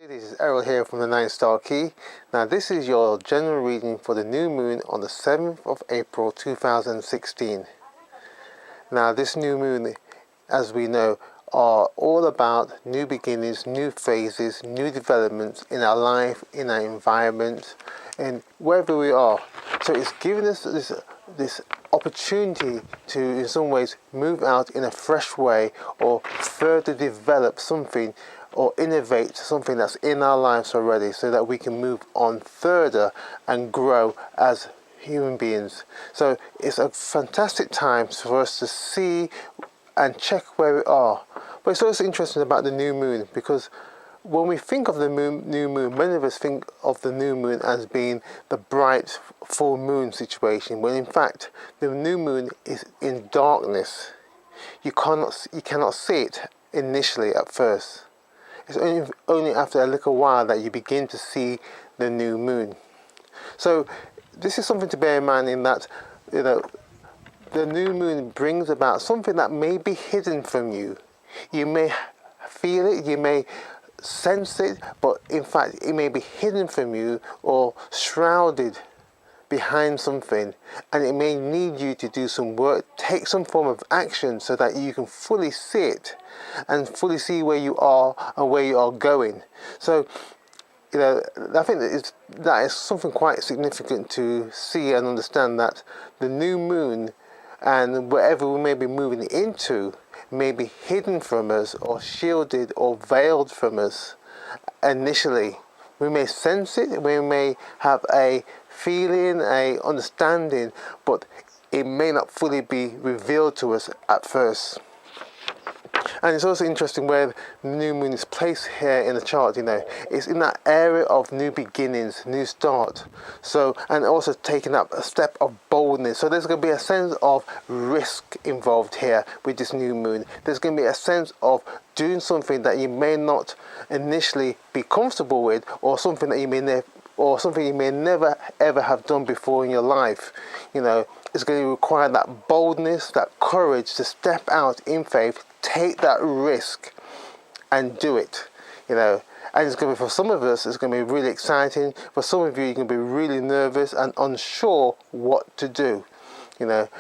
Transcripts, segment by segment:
This is Errol here from the Nine Star Key. Now this is your general reading for the new moon on the 7th of April 2016. Now this new moon, as we know, are all about new beginnings, new phases, new developments in our life, in our environment, and wherever we are. So it's giving us this opportunity to in some ways move out in a fresh way or further develop something or innovate something that's in our lives already so that we can move on further and grow as human beings. So it's a fantastic time for us to see and check where we are. But it's also interesting about the new moon, because when we think of the new moon, many of us think of the new moon as being the bright full moon situation, when in fact the new moon is in darkness. You cannot see it initially at first. It's only after a little while that you begin to see the new moon. So this is something to bear in mind, in that the new moon brings about something that may be hidden from you. You may feel it, you may sense it, but in fact it may be hidden from you or shrouded behind something, and it may need you to do some work, take some form of action so that you can fully see it and fully see where you are and where you are going. So I think that is something quite significant to see and understand, that the new moon and wherever we may be moving into may be hidden from us or shielded or veiled from us initially. We may sense it, we may have a feeling, a understanding, but it may not fully be revealed to us at first. And it's also interesting where the new moon is placed here in the chart. It's in that area of new beginnings, new start. So, and also taking up a step of boldness. So there's going to be a sense of risk involved here with this new moon. There's going to be a sense of doing something that you may not initially be comfortable with, or something that you may never ever have done before in your life. It's going to require that boldness, that courage to step out in faith, take that risk and do it. And it's going to be, for some of us, it's going to be really exciting. For some of you, you're going to be really nervous and unsure what to do.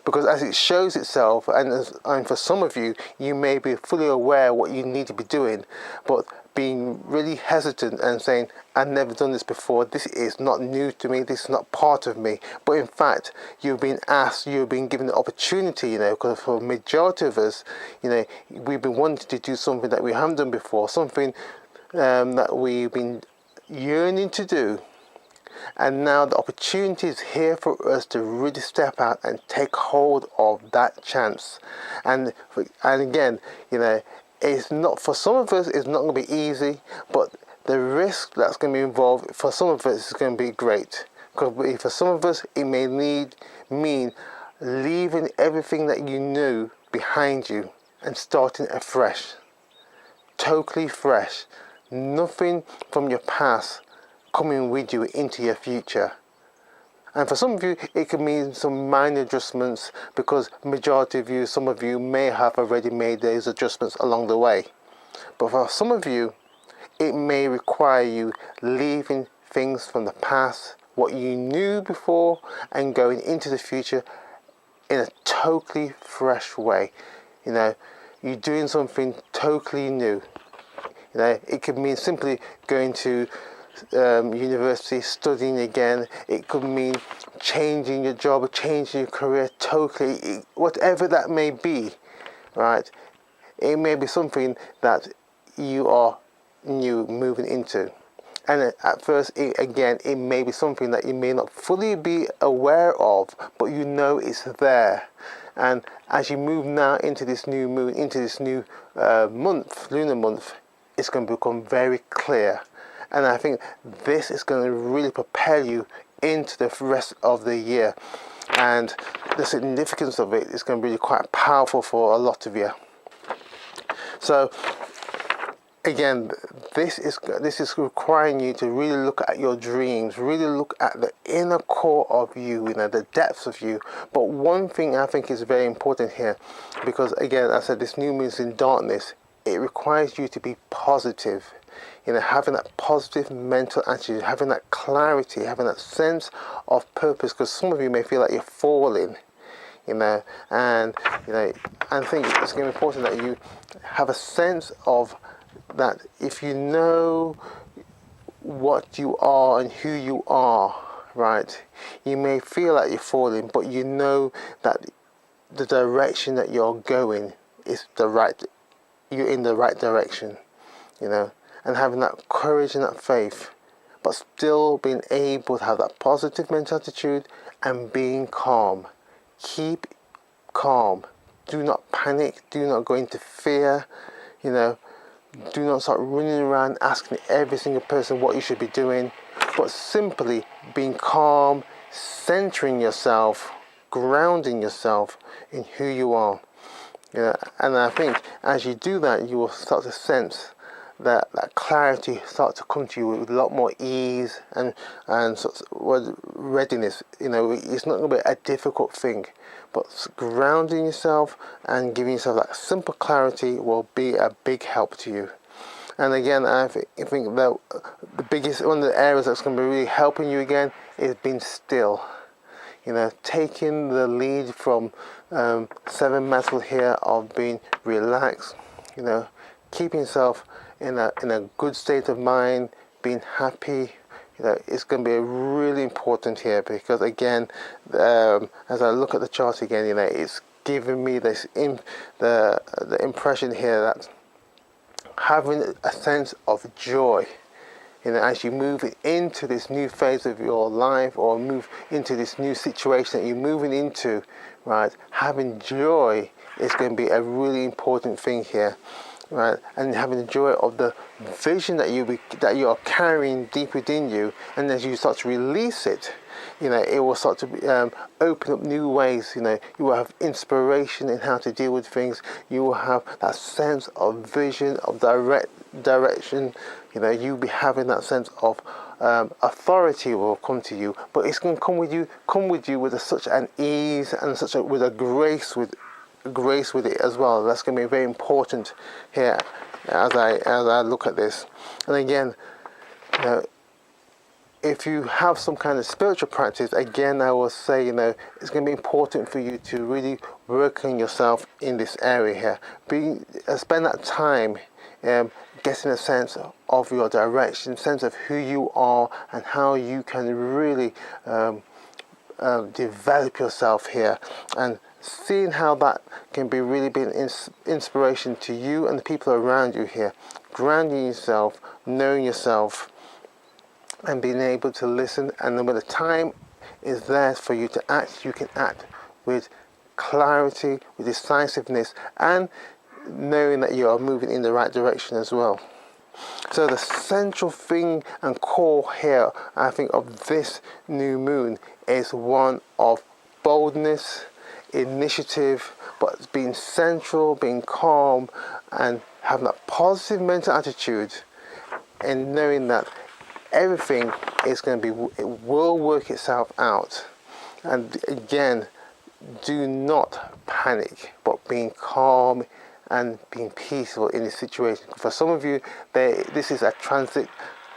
Because as it shows itself, and for some of you, you may be fully aware what you need to be doing, but being really hesitant and saying, I've never done this before, this is not new to me, this is not part of me. But in fact, you've been asked, you've been given the opportunity, because for the majority of us, we've been wanting to do something that we haven't done before, something that we've been yearning to do. And now the opportunity is here for us to really step out and take hold of that chance. And again, it's not, for some of us, it's not going to be easy, but the risk that's going to be involved for some of us is going to be great. Because for some of us, it may mean leaving everything that you knew behind you and starting afresh, totally fresh. Nothing from your past coming with you into your future. And for some of you, it could mean some minor adjustments, because majority of you, some of you may have already made those adjustments along the way. But for some of you, it may require you leaving things from the past, what you knew before, and going into the future in a totally fresh way. You're doing something totally new. It could mean simply going to university, studying again. It could mean changing your job, changing your career totally, whatever that may be, right? It may be something that you are new moving into. And at first, it may be something that you may not fully be aware of, but it's there. And as you move now into this new moon, into this new month, lunar month, it's going to become very clear. And I think this is going to really propel you into the rest of the year. And the significance of it is going to be quite powerful for a lot of you. So again, this is requiring you to really look at your dreams, really look at the inner core of you, the depths of you. But one thing I think is very important here, because again, I said this new moon is in darkness. It requires you to be positive. having that positive mental attitude, having that clarity, having that sense of purpose, because some of you may feel like you're falling, and I think it's going to be important that you have a sense of that. If you know what you are and who you are, right, you may feel like you're falling, but you know that the direction that you're going is you're in the right direction, and having that courage and that faith, but still being able to have that positive mental attitude and being calm. Keep calm. Do not panic. Do not go into fear. Do not start running around asking every single person what you should be doing, but simply being calm, centering yourself, grounding yourself in who you are. And I think as you do that, you will start to sense that clarity start to come to you with a lot more ease and sort of readiness. It's not going to be a difficult thing, but grounding yourself and giving yourself that simple clarity will be a big help to you. And again, I think that one of the areas that's going to be really helping you again is being still. Taking the lead from 7 metal here of being relaxed, keeping yourself in a good state of mind, being happy. It's going to be really important here, because again, as I look at the chart again, it's giving me this the impression here that having a sense of joy, as you move into this new phase of your life, or move into this new situation that you're moving into, right? Having joy is going to be a really important thing here, right? And having the joy of the vision that you are carrying deep within you, and as you start to release it, it will start to open up new ways. You will have inspiration in how to deal with things. You will have that sense of vision, of direction. You'll be having that sense of authority will come to you, but it's going to come with you with such an ease and with a grace with it as well. That's going to be very important here as I look at this. And again, if you have some kind of spiritual practice, again, I will say, it's going to be important for you to really work on yourself in this area here. Spend that time getting a sense of your direction, sense of who you are, and how you can really develop yourself here, and seeing how that can be really be an inspiration to you and the people around you here. Grounding yourself, knowing yourself, and being able to listen, and then when the time is there for you to act, you can act with clarity, with decisiveness, and knowing that you are moving in the right direction as well. So the central thing and core here, I think, of this new moon is one of boldness, initiative, but being central, being calm, and having that positive mental attitude, and knowing that everything is going to it will work itself out. And again, do not panic, but being calm and being peaceful in this situation. For some of you, this is a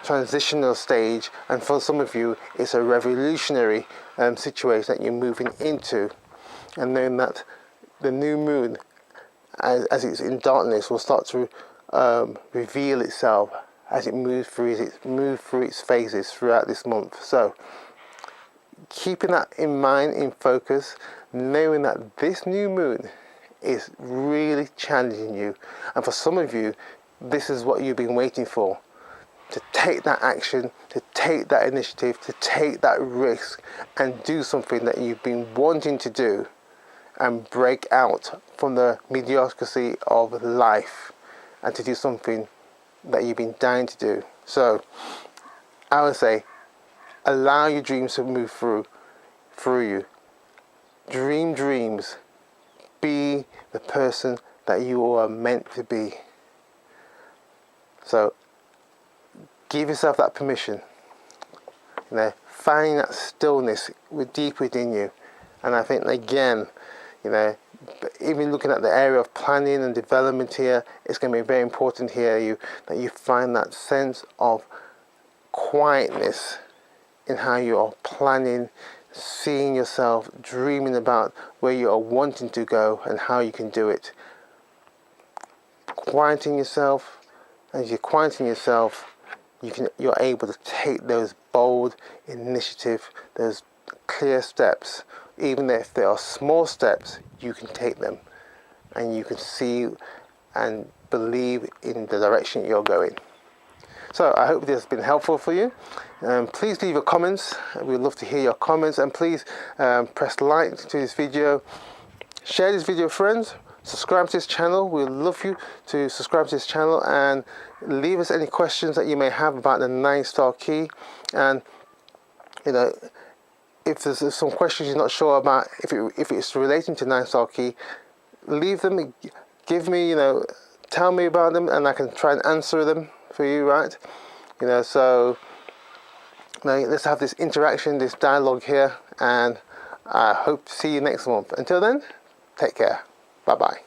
transitional stage, and for some of you, it's a revolutionary situation that you're moving into. And knowing that the new moon, as it's in darkness, will start to reveal itself as it moves through its phases throughout this month. So keeping that in mind, in focus, knowing that this new moon is really challenging you, and for some of you, this is what you've been waiting for, to take that action, to take that initiative, to take that risk, and do something that you've been wanting to do, and break out from the mediocrity of life, and to do something that you've been dying to do. So I would say, allow your dreams to move through you. Dream dreams. Be the person that you are meant to be. So give yourself that permission. Find that stillness deep within you. And I think, again, But even looking at the area of planning and development here, it's going to be very important here that you find that sense of quietness in how you are planning, seeing yourself, dreaming about where you are wanting to go and how you can do it. Quieting yourself. As you're quieting yourself, you're able to take those bold initiative, those clear steps. Even if they are small steps, you can take them and you can see and believe in the direction you're going. So I hope this has been helpful for you. Please leave your comments. We'd love to hear your comments, and please press like to this video, share this video with friends, subscribe to this channel. We'd love you to subscribe to this channel and leave us any questions that you may have about the 9-star key. And if there's some questions you're not sure about, if it's relating to 9-star key, leave them, give me, tell me about them, and I can try and answer them for you, right? So let's have this interaction, this dialogue here, and I hope to see you next month. Until then, take care. Bye bye.